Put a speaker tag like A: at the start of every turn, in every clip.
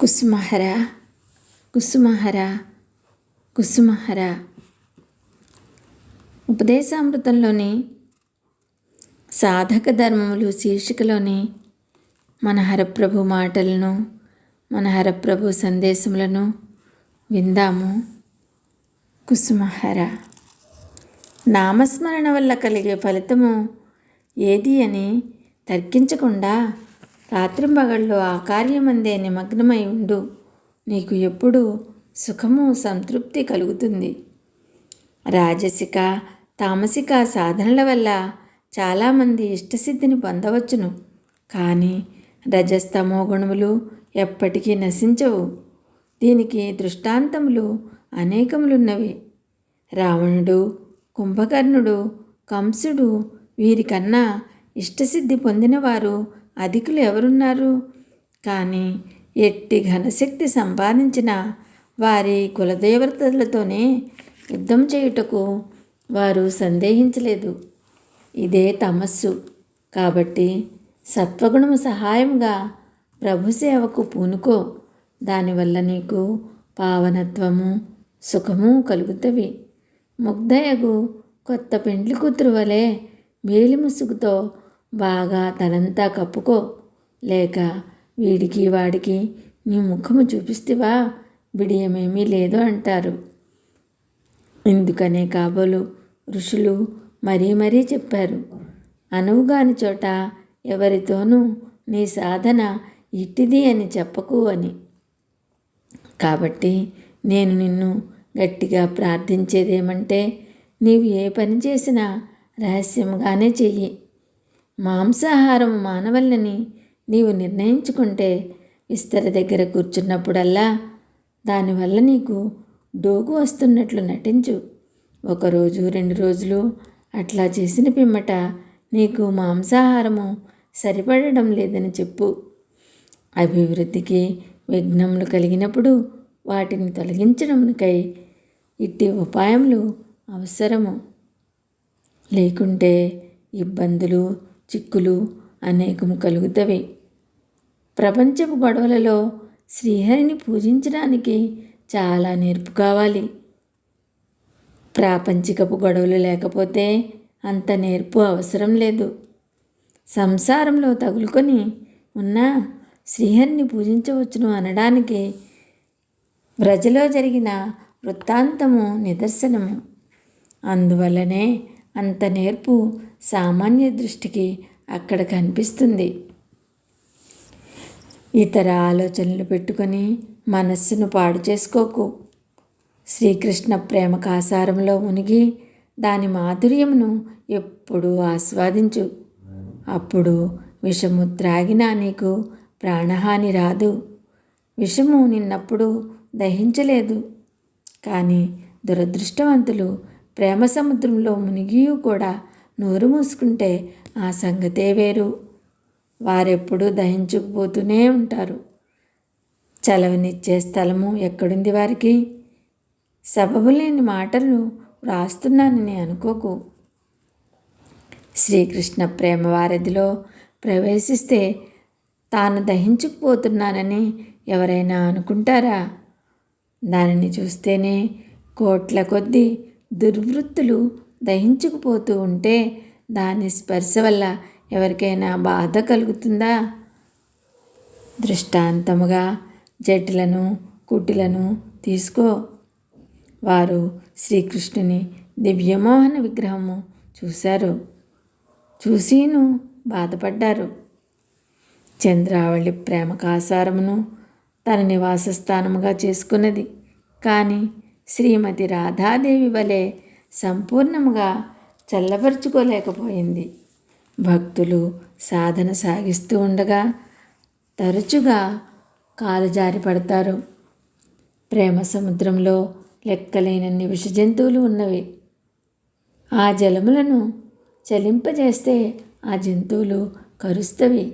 A: కుసుమహర కుసుమహర కుసుమహర. ఉపదేశామృతంలోని సాధక ధర్మములు శీర్షికలోని మన హరప్రభు మాటలను, మన హరప్రభు సందేశములను విందాము. కుసుమహర. నామస్మరణ వల్ల కలిగే ఫలితము ఏది అని తర్కించకుండా రాత్రింబగళ్ళు ఆ కార్యమందే నిమగ్నమై ఉండు. నీకు ఎప్పుడు సుఖము సంతృప్తి కలుగుతుంది. రాజసిక తామసిక సాధనల వల్ల చాలామంది ఇష్టసిద్ధిని పొందవచ్చును. కానీ రజస్తమో గుణములు ఎప్పటికీ నశించవు. దీనికి దృష్టాంతములు అనేకములున్నవి. రావణుడు, కుంభకర్ణుడు, కంసుడు వీరికన్నా ఇష్టసిద్ధి పొందినవారు అధికులు ఎవరున్నారు? కానీ ఎట్టి ఘనశక్తి సంపాదించిన వారి కులదేవతలతోనే యుద్ధం చేయుటకు వారు సందేహించలేదు. ఇదే తమస్సు. కాబట్టి సత్వగుణము సహాయంగా ప్రభు సేవకు పూనుకో. దానివల్ల నీకు పావనత్వము, సుఖము కలుగుతవి. ముగ్ధయగు కొత్త పెండ్లి కూతురు వలె మేలి ముసుగుతో బాగా తలంతా కప్పుకో. లేక వీడికి వాడికి నీ ముఖము చూపిస్తేవా బిడియమేమీ లేదు అంటారు. ఇందుకనే కాబోలు ఋషులు మరీ మరీ చెప్పారు, అనువుగాని చోట ఎవరితోనూ నీ సాధన ఇట్టిది అని చెప్పకు అని. కాబట్టి నేను నిన్ను గట్టిగా ప్రార్థించేదేమంటే, నీవు ఏ పని చేసినా రహస్యముగానే చెయ్యి. మాంసాహారం మానవల్లని నీవు నిర్ణయించుకుంటే విస్తర దగ్గర కూర్చున్నప్పుడల్లా దానివల్ల నీకు డోగు వస్తున్నట్లు నటించు. 1 రోజు 2 రోజులు అట్లా చేసిన పిమ్మట నీకు మాంసాహారము సరిపడడం లేదని చెప్పు. అభివృద్ధికి విఘ్నములు కలిగినప్పుడు వాటిని తొలగించడానికై ఇట్టి ఉపాయములు అవసరము. లేకుంటే ఇబ్బందులు, చిక్కులు అనేకము కలుగుతవి. ప్రపంచపు గొడవలలో శ్రీహరిని పూజించడానికి చాలా నేర్పు కావాలి. ప్రాపంచికపు గొడవలు లేకపోతే అంత నేర్పు అవసరం లేదు. సంసారంలో తగులుకొని ఉన్నా శ్రీహరిని పూజించవచ్చును అనడానికి వ్రజలో జరిగిన వృత్తాంతము నిదర్శనము. అందువల్లనే అంత నేర్పు సామాన్య దృష్టికి అక్కడ కనిపిస్తుంది. ఇతర ఆలోచనలు పెట్టుకొని మనస్సును పాడు చేసుకోకు. శ్రీకృష్ణ ప్రేమ కాసారంలో మునిగి దాని మాధుర్యమును ఎప్పుడూ ఆస్వాదించు. అప్పుడు విషము త్రాగినా నీకు ప్రాణహాని రాదు. విషము నిన్నప్పుడు దహించలేదు. కానీ దురదృష్టవంతులు ప్రేమ సముద్రంలో మునిగి కూడా నోరు మూసుకుంటే ఆ సంగతే వేరు. వారెప్పుడూ దహించుకుపోతూనే ఉంటారు. చలవనిచ్చే స్థలము ఎక్కడుంది వారికి? సబబు లేని మాటలు వ్రాస్తున్నానని అనుకోకు. శ్రీకృష్ణ ప్రేమ వారధిలో ప్రవేశిస్తే తాను దహించుకుపోతున్నానని ఎవరైనా అనుకుంటారా? దానిని చూస్తేనే కోట్ల కొద్దీ దుర్వృత్తులు దహించుకుపోతూ ఉంటే దాని స్పర్శ వల్ల ఎవరికైనా బాధ కలుగుతుందా? దృష్టాంతముగా జటిలను, కుటిలను తీసుకో. వారు శ్రీకృష్ణుని దివ్యమోహన విగ్రహము చూశారు. చూసీను బాధపడ్డారు. చంద్రావళి ప్రేమ కాసారమును తన నివాస స్థానముగా చేసుకున్నది. కానీ శ్రీమతి రాధాదేవి వలె సంపూర్ణముగా చల్లబరుచుకోలేకపోయింది. భక్తులు సాధన సాగిస్తూ ఉండగా తరచుగా కాలు జారి పడతారు. ప్రేమ సముద్రంలో లెక్కలేనన్ని విష జంతువులు ఉన్నవి. ఆ జలములను చలింపజేస్తే ఆ జంతువులు కరుస్తవి.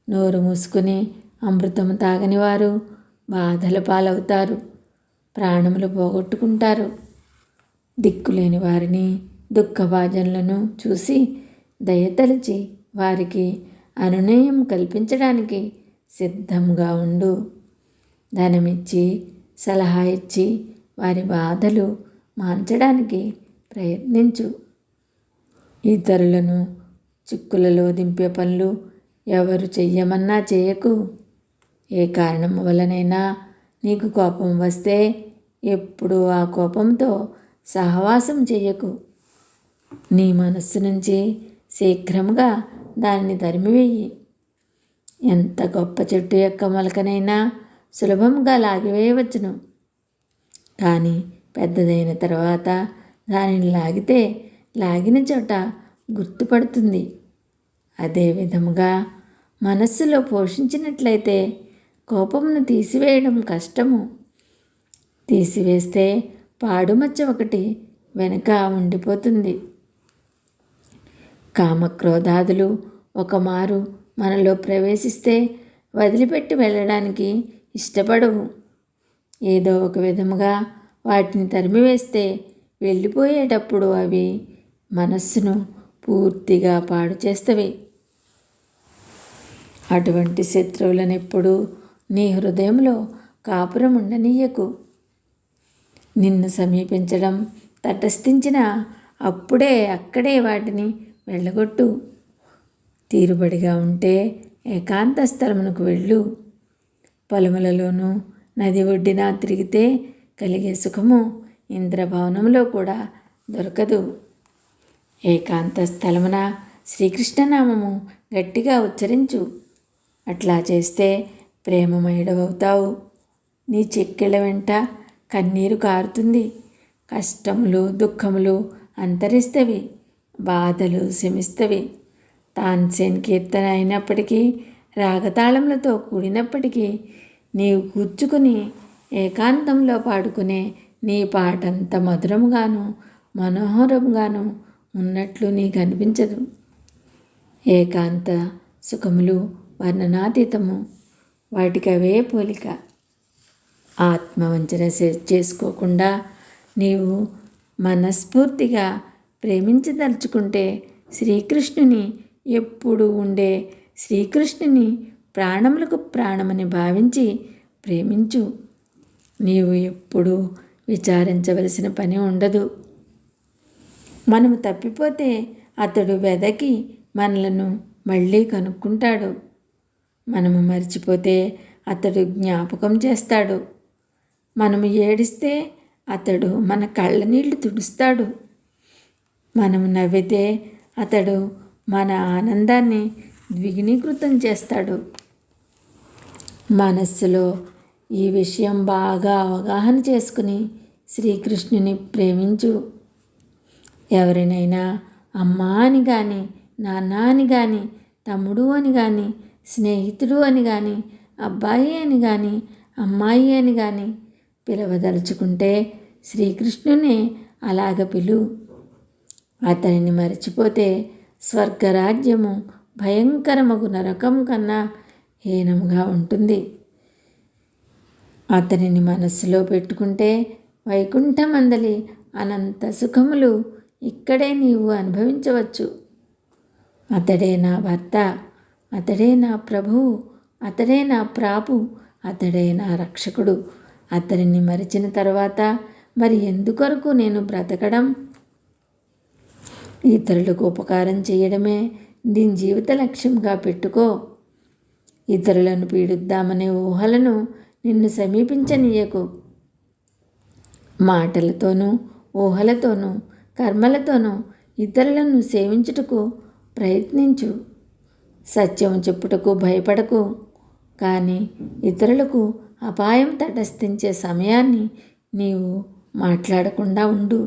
A: నోరు మూసుకుని అమృతము తాగని వారు బాధల పాలవుతారు, ప్రాణములు పోగొట్టుకుంటారు. దిక్కులేని వారిని, దుఃఖభాజనులను చూసి దయతలిచి వారికి అనునయం కల్పించడానికి సిద్ధంగా ఉండు. ధనమిచ్చి సలహా ఇచ్చి వారి బాధలు మార్చడానికి ప్రయత్నించు. ఇతరులను చిక్కులలో దింపే పనులు ఎవరు చెయ్యమన్నా చేయకు. ఏ కారణం వలనైనా నీకు కోపం వస్తే ఎప్పుడూ ఆ కోపంతో సహవాసం చెయ్యకు. నీ మనస్సు నుంచి శీఘ్రంగా దానిని తరిమివేయి. ఎంత గొప్ప చెట్టు యొక్క మొలకనైనా సులభంగా లాగివేయవచ్చును, కానీ పెద్దదైన తర్వాత దానిని లాగితే లాగిన చోట గుర్తుపడుతుంది. అదే విధముగా మనస్సులో పోషించినట్లయితే కోపమును తీసివేయడం కష్టము. తీసివేస్తే పాడుమచ్చ ఒకటి వెనుక ఉండిపోతుంది. కామక్రోధాదులు ఒకమారు మనలో ప్రవేశిస్తే వదిలిపెట్టి వెళ్ళడానికి ఇష్టపడవు. ఏదో ఒక విధముగా వాటిని తరిమివేస్తే వెళ్ళిపోయేటప్పుడు అవి మనస్సును పూర్తిగా పాడు చేస్తవి. అటువంటి శత్రువులను ఎప్పుడూ నీ హృదయంలో కాపురం ఉండనీయకు. నిన్ను సమీపించడం తటస్థించిన అప్పుడే అక్కడే వాటిని వెళ్ళగొట్టు. తీరుబడిగా ఉంటే ఏకాంత స్థలమునకు వెళ్ళు. పొలములలోనూ నది ఒడ్డిన తిరిగితే కలిగే సుఖము ఇంద్రభవనంలో కూడా దొరకదు. ఏకాంత స్థలమున శ్రీకృష్ణనామము గట్టిగా ఉచ్చరించు. అట్లా చేస్తే ప్రేమమయుడవుతావు. నీ చెక్కిళ్ళ వెంట కన్నీరు కారుతుంది. కష్టములు దుఃఖములు అంతరిస్తవి, బాధలు శమిస్తవి. తాన్సేన్ కీర్తన అయినప్పటికీ, రాగతాళములతో కూడినప్పటికీ నీవు కూర్చుకుని ఏకాంతంలో పాడుకునే నీ పాటంత మధురముగాను మనోహరముగాను ఉన్నట్లు నీకు అనిపించదు. ఏకాంత సుఖములు వర్ణనాతీతము, వాటికి అవే పోలిక. ఆత్మవంచన చేసుకోకుండా నీవు మనస్ఫూర్తిగా ప్రేమించదలుచుకుంటే శ్రీకృష్ణుని, ఎప్పుడు ఉండే శ్రీకృష్ణుని ప్రాణములకు ప్రాణమని భావించి ప్రేమించు. నీవు ఎప్పుడూ విచారించవలసిన పని ఉండదు. మనము తప్పిపోతే అతడు వెదకి మనలను మళ్ళీ కనుక్కుంటాడు. మనము మర్చిపోతే అతడు జ్ఞాపకం చేస్తాడు. మనము ఏడిస్తే అతడు మన కళ్ళ నీళ్లు తుడుస్తాడు. మనము నవ్వితే అతడు మన ఆనందాన్ని ద్విగుణీకృతం చేస్తాడు. మనస్సులో ఈ విషయం బాగా అవగాహన చేసుకుని శ్రీకృష్ణుని ప్రేమించు. ఎవరినైనా అమ్మా అని కానీ, నాన్న అని కానీ, తమ్ముడు అని కానీ, స్నేహితుడు అని కానీ, అబ్బాయి అని కానీ, అమ్మాయి అని కానీ పిలవదలుచుకుంటే శ్రీకృష్ణునే అలాగ పిలు. అతనిని మరచిపోతే స్వర్గరాజ్యము భయంకరమగు నరకం కన్నా హీనముగా ఉంటుంది. అతనిని మనస్సులో పెట్టుకుంటే వైకుంఠమందలి అనంత సుఖములు ఇక్కడే నీవు అనుభవించవచ్చు. అతడే నా భర్త, అతడే నా ప్రభువు, అతడే నా ప్రాపు, అతడే నా రక్షకుడు. అతనిని మరిచిన తర్వాత మరి ఎందుకొరకు నేను బ్రతకడం? ఇతరులకు ఉపకారం చేయడమే దీని జీవిత లక్ష్యంగా పెట్టుకో. ఇతరులను పీడిద్దామనే ఊహలను నిన్ను సమీపించనీయకు. మాటలతోనూ ఊహలతోనూ కర్మలతోనూ ఇతరులను సేవించుటకు ప్రయత్నించు. సత్యం చెప్పుటకు భయపడకు, కానీ ఇతరులకు అపాయం తటస్థించే సమయాన్ని నీవు మాట్లాడకుండా ఉండు.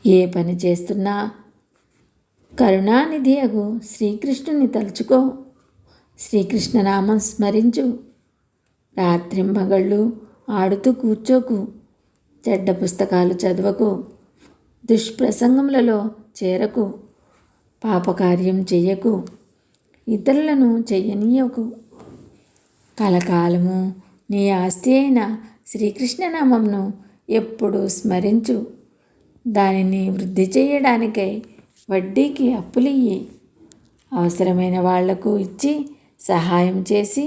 A: ఏ పని చేస్తున్నా కరుణానిధి అగు శ్రీకృష్ణుని తలుచుకో. శ్రీకృష్ణనామం స్మరించు. రాత్రింబగళ్ళు ఆడుతూ కూర్చోకు. చెడ్డ పుస్తకాలు చదవకు. దుష్ప్రసంగములలో చేరకు. పాపకార్యం చెయ్యకు. ఇతరులను చెయ్యనీయకు. కలకాలము నీ ఆస్తి అయిన శ్రీకృష్ణనామంను ఎప్పుడూ స్మరించు. దానిని వృద్ధి చేయడానికై వడ్డీకి అప్పులియ్యి. అవసరమైన వాళ్లకు ఇచ్చి సహాయం చేసి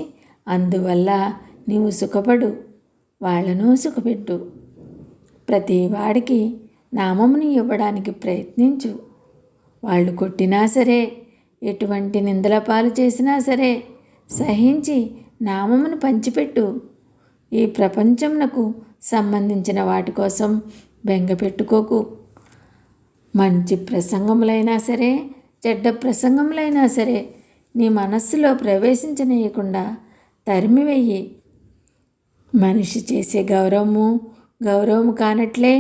A: అందువల్ల నీవు సుఖపడు, వాళ్ళను సుఖపెట్టు. ప్రతి వాడికి నామముని ఇవ్వడానికి ప్రయత్నించు. వాళ్ళు కొట్టినా సరే, ఎటువంటి నిందల పాలు చేసినా సరే సహించి నామమును పంచిపెట్టు. ఈ ప్రపంచమునకు సంబంధించిన వాటి కోసం బెంగ పెట్టుకోకు. మంచి ప్రసంగములైనా సరే, చెడ్డ ప్రసంగములైనా సరే నీ మనస్సులో ప్రవేశించనీయకుండా తరిమివెయ్యి. మనిషి చేసే గౌరవము కానట్లే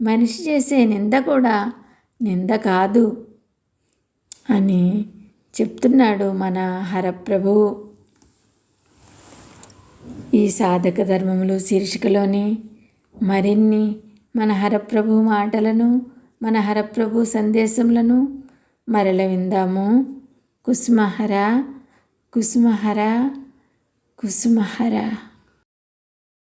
A: మనిషి చేసే నింద కూడా నింద కాదు అని చెప్తున్నాడు మన హరప్రభువు. ఈ సాధక ధర్మములు శీర్షికలోని మరిన్ని మన హరప్రభు మాటలను, మన హరప్రభు సందేశములను మరల విందాము. కుసుమహర కుసుమహర కుసుమహర.